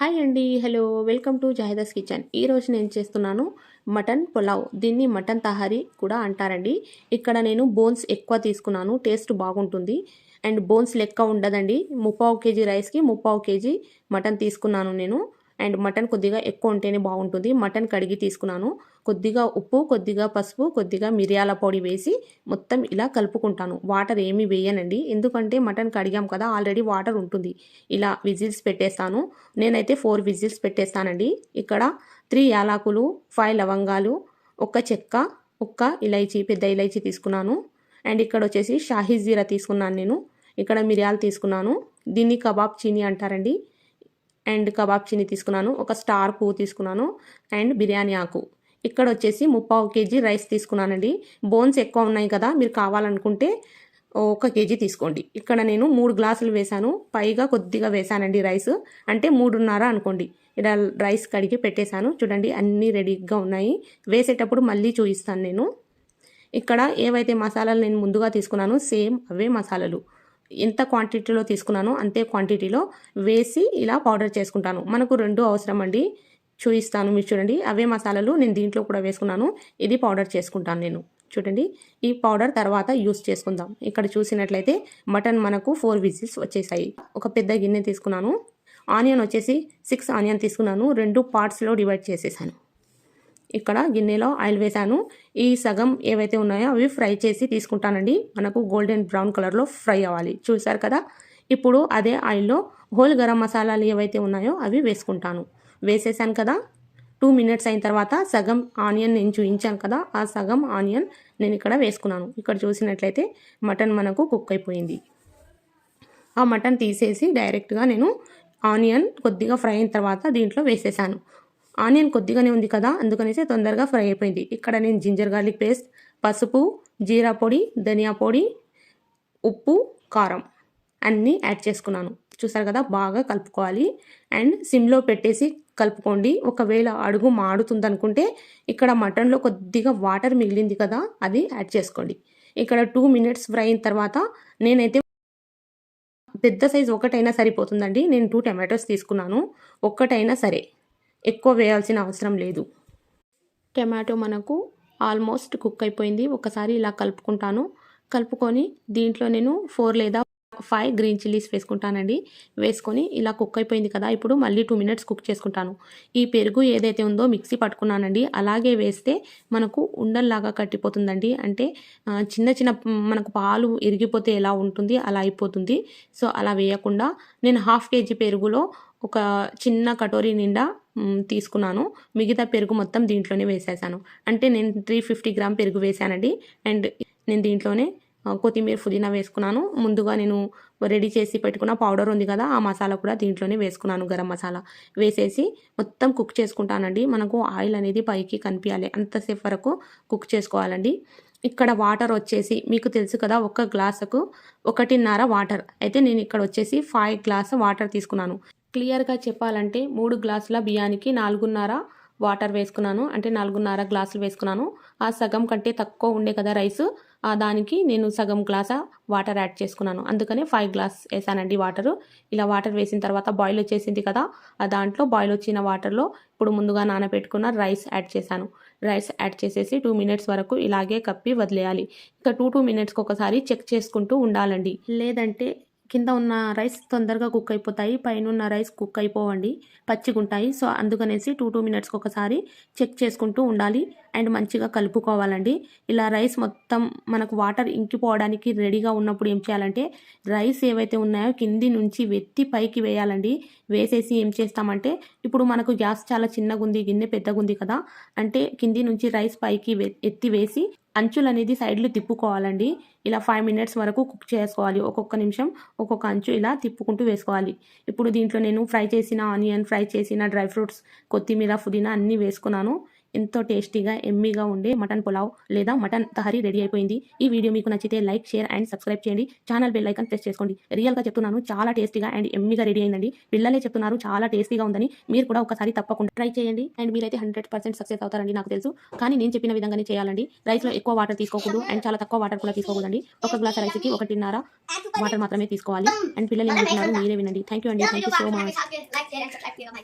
Hi అండి, hello, welcome to జాహిదాస్ kitchen. ఈరోజు నేను చేస్తున్నాను మటన్ పులావ్. దీన్ని మటన్ తహారీ కూడా అంటారండి. ఇక్కడ నేను బోన్స్ ఎక్కువ తీసుకున్నాను, టేస్ట్ బాగుంటుంది. అండ్ బోన్స్ లెక్క ఉండదండి. 3/4 కేజీ రైస్కి 3/4 కేజీ మటన్ తీసుకున్నాను నేను. అండ్ మటన్ కొద్దిగా ఎక్కువ ఉంటేనే బాగుంటుంది. మటన్ కడిగి తీసుకున్నాను. కొద్దిగా ఉప్పు, కొద్దిగా పసుపు, కొద్దిగా మిరియాల పొడి వేసి మొత్తం ఇలా కలుపుకుంటాను. వాటర్ ఏమీ వేయనండి, ఎందుకంటే మటన్ కడిగాం కదా, ఆల్రెడీ వాటర్ ఉంటుంది. ఇలా విజిల్స్ పెట్టేస్తాను. నేనైతే 4 విజిల్స్ పెట్టేస్తానండి. ఇక్కడ 3 యాలకులు, 5 లవంగాలు, 1 చెక్క, 1 ఇలైచీ, పెద్ద ఇలైచీ తీసుకున్నాను. అండ్ ఇక్కడ వచ్చేసి షాహీ జీరా తీసుకున్నాను నేను. ఇక్కడ మిరియాలు తీసుకున్నాను. దీన్ని కబాబ్ చీనీ అంటారండి. అండ్ కబాబ్ చీనీ తీసుకున్నాను. 1 స్టార్ పువ్వు తీసుకున్నాను. అండ్ బిర్యానీ ఆకు. ఇక్కడ వచ్చేసి 3/4 కేజీ రైస్ తీసుకున్నానండి. బోన్స్ ఎక్కువ ఉన్నాయి కదా, మీరు కావాలనుకుంటే 1 కేజీ తీసుకోండి. ఇక్కడ నేను 3 గ్లాసులు వేశాను, పైగా కొద్దిగా వేశానండి రైస్, అంటే 3:30 అనుకోండి. ఇలా రైస్ కడిగి పెట్టేశాను. చూడండి, అన్నీ రెడీగా ఉన్నాయి. వేసేటప్పుడు మళ్ళీ చూపిస్తాను నేను. ఇక్కడ ఏవైతే మసాలాలు నేను ముందుగా తీసుకున్నానో సేమ్ అవే మసాలాలు ఎంత క్వాంటిటీలో తీసుకున్నానో అంతే క్వాంటిటీలో వేసి ఇలా పౌడర్ చేసుకుంటాను. మనకు 2 అవసరం అండి, చూపిస్తాను. మీరు చూడండి, అవే మసాలాలు నేను దీంట్లో కూడా వేసుకున్నాను. ఇది పౌడర్ చేసుకుంటాను నేను. చూడండి, ఈ పౌడర్ తర్వాత యూస్ చేసుకుందాం. ఇక్కడ చూసినట్లయితే మటన్ మనకు 4 విజిల్స్ వచ్చేసాయి. ఒక పెద్ద గిన్నె తీసుకున్నాను. ఆనియన్ వచ్చేసి 6 ఆనియన్ తీసుకున్నాను. 2 పార్ట్స్లో డివైడ్ చేసేసాను. ఇక్కడ గిన్నెలో ఆయిల్ వేసాను. ఈ సగం ఏవైతే ఉన్నాయో అవి ఫ్రై చేసి తీసుకుంటానండి. మనకు గోల్డెన్ బ్రౌన్ కలర్లో ఫ్రై అవ్వాలి. చూసారు కదా. ఇప్పుడు అదే ఆయిల్లో హోల్ గరం మసాలాలు ఏవైతే ఉన్నాయో అవి వేసుకుంటాను. వేసేసాను కదా. 2 మినిట్స్ అయిన తర్వాత సగం ఆనియన్ నేను చూపించాను కదా, ఆ సగం ఆనియన్ నేను ఇక్కడ వేసుకున్నాను. ఇక్కడ చూసినట్లయితే మటన్ మనకు కుక్ అయిపోయింది. ఆ మటన్ తీసేసి డైరెక్ట్గా నేను ఆనియన్ కొద్దిగా ఫ్రై అయిన తర్వాత దీంట్లో వేసేసాను. ఆనియన్ కొద్దిగానే ఉంది కదా, అందుకనేసి తొందరగా ఫ్రై అయిపోయింది. ఇక్కడ నేను జింజర్ గార్లిక్ పేస్ట్, పసుపు, జీరా పొడి, ధనియా పొడి, ఉప్పు, కారం అన్నీ యాడ్ చేసుకున్నాను. చూసారు కదా, బాగా కలుపుకోవాలి. అండ్ సిమ్లో పెట్టేసి కలుపుకోండి. ఒకవేళ అడుగు మాడుతుంది అనుకుంటే ఇక్కడ మటన్లో కొద్దిగా వాటర్ మిగిలింది కదా, అది యాడ్ చేసుకోండి. ఇక్కడ 2 మినిట్స్ ఫ్రై అయిన తర్వాత నేనైతే పెద్ద సైజు ఒకటైనా సరిపోతుందండి. నేను 2 టమాటోస్ తీసుకున్నాను. ఒక్కటైనా సరే, ఎక్కువ వేయాల్సిన అవసరం లేదు. టమాటో మనకు ఆల్మోస్ట్ కుక్ అయిపోయింది. ఒకసారి ఇలా కలుపుకుంటాను. కలుపుకొని దీంట్లో నేను 4 లేదా 5 గ్రీన్ చిల్లీస్ వేసుకుంటానండి. వేసుకొని ఇలా కుక్ అయిపోయింది కదా, ఇప్పుడు మళ్ళీ 2 మినిట్స్ కుక్ చేసుకుంటాను. ఈ పెరుగు ఏదైతే ఉందో మిక్సీ పట్టుకున్నానండి, అలాగే వేస్తే మనకు ఉండల్లాగా కట్టిపోతుందండి. అంటే చిన్న చిన్న మనకు పాలు ఇరిగిపోతే ఎలా ఉంటుంది అలా అయిపోతుంది. సో అలా వేయకుండా నేను 1/2 కేజీ పెరుగులో ఒక చిన్న కటోరీ నిండా తీసుకున్నాను. మిగతా పెరుగు మొత్తం దీంట్లోనే వేసేసాను. అంటే నేను 350 గ్రామ్ పెరుగు వేసానండి. అండ్ నేను దీంట్లోనే కొత్తిమీర, పుదీనా వేసుకున్నాను. ముందుగా నేను రెడీ చేసి పెట్టుకున్న పౌడర్ ఉంది కదా, ఆ మసాలా కూడా దీంట్లోనే వేసుకున్నాను. గరం మసాలా వేసేసి మొత్తం కుక్ చేసుకుంటానండి. మనకు ఆయిల్ అనేది పైకి కనిపించాలి, అంతసేపు వరకు కుక్ చేసుకోవాలండి. ఇక్కడ వాటర్ వచ్చేసి మీకు తెలుసు కదా, 1 గ్లాసుకు 1.5 వాటర్. అయితే నేను ఇక్కడ వచ్చేసి 5 గ్లాస్ వాటర్ తీసుకున్నాను. క్లియర్గా చెప్పాలంటే 3 గ్లాసుల బియ్యానికి 4.5 వాటర్ వేసుకున్నాను. అంటే 4.5 గ్లాసులు వేసుకున్నాను. ఆ సగం కంటే తక్కువ ఉండే కదా రైస్, దానికి నేను సగం గ్లాస వాటర్ యాడ్ చేసుకున్నాను. అందుకనే 5 గ్లాస్ వేసానండి వాటరు. ఇలా వాటర్ వేసిన తర్వాత బాయిల్ వచ్చేసింది కదా, దాంట్లో బాయిల్ వచ్చిన వాటర్లో ఇప్పుడు ముందుగా నానబెట్టుకున్న రైస్ యాడ్ చేశాను. రైస్ యాడ్ చేసేసి 2 మినిట్స్ వరకు ఇలాగే కప్పి వదిలేయాలి. ఇంకా 2 మినిట్స్కి ఒకసారి చెక్ చేసుకుంటూ ఉండాలండి. లేదంటే కింద ఉన్న రైస్ తొందరగా కుక్ అయిపోతాయి, పైన ఉన్న రైస్ కుక్ అయిపోవండి, పచ్చిగుంటాయి. సో అందుకనేసి 2 మినిట్స్కి ఒకసారి చెక్ చేసుకుంటూ ఉండాలి. అండ్ మంచిగా కలుపుకోవాలండి. ఇలా రైస్ మొత్తం మనకు వాటర్ ఇంకిపోవడానికి రెడీగా ఉన్నప్పుడు ఏం చేయాలంటే రైస్ ఏవైతే ఉన్నాయో కింది నుంచి వెత్తి పైకి వేయాలండి. వేసేసి ఏం చేస్తామంటే, ఇప్పుడు మనకు గ్యాస్ చాలా చిన్నగా ఉంది, గిన్నె పెద్దగా ఉంది కదా, అంటే కింది నుంచి రైస్ పైకి ఎత్తి వేసి అంచులు అనేది సైడ్లు తిప్పుకోవాలండి. ఇలా 5 మినిట్స్ వరకు కుక్ చేసుకోవాలి. ఒక్కొక్క నిమిషం ఒక్కొక్క అంచు ఇలా తిప్పుకుంటూ వేసుకోవాలి. ఇప్పుడు దీంట్లో నేను ఫ్రై చేసిన ఆనియన్, ఫ్రై చేసిన డ్రై ఫ్రూట్స్, కొత్తిమీర, పుదీనా అన్నీ వేసుకున్నాను. ఎంతో టేస్టీగా ఎమ్మీగా ఉండే మటన్ పులావ్ లేదా మటన్ తహరీ రెడీ అయిపోయింది. ఈ వీడియో మీకు నచ్చితే లైక్, షేర్ అండ్ సబ్స్క్రైబ్ చేయండి. ఛానల్ బెల్ ఐకాన్ ప్రెస్ చేసుకోండి. రియల్గా చెప్తున్నాను, చాలా టేస్టీగా అండ్ ఎమ్మీగా రెడీ అయిందండి. పిల్లలే చెప్తున్నారు చాలా టేస్టీగా ఉందని. మీరు కూడా ఒకసారి తప్పకుండా ట్రై చేయండి. అండ్ మీరైతే 100% సక్సెస్ అవుతారండి నాకు తెలుసు. కానీ నేను చెప్పిన విధంగానే చేయాలండి. రైస్లో ఎక్కువ వాటర్ తీసుకోకూడదు అండ్ చాలా తక్కువ వాటర్ కూడా తీసుకోకూడదండి. 1 గ్లాస్ రైస్కి 1.5 వాటర్ మాత్రమే తీసుకోవాలి. అండ్ పిల్లలు ఏం చెప్తున్నారు మీరే వినండి. థ్యాంక్ యూ అండి. Thank you so much.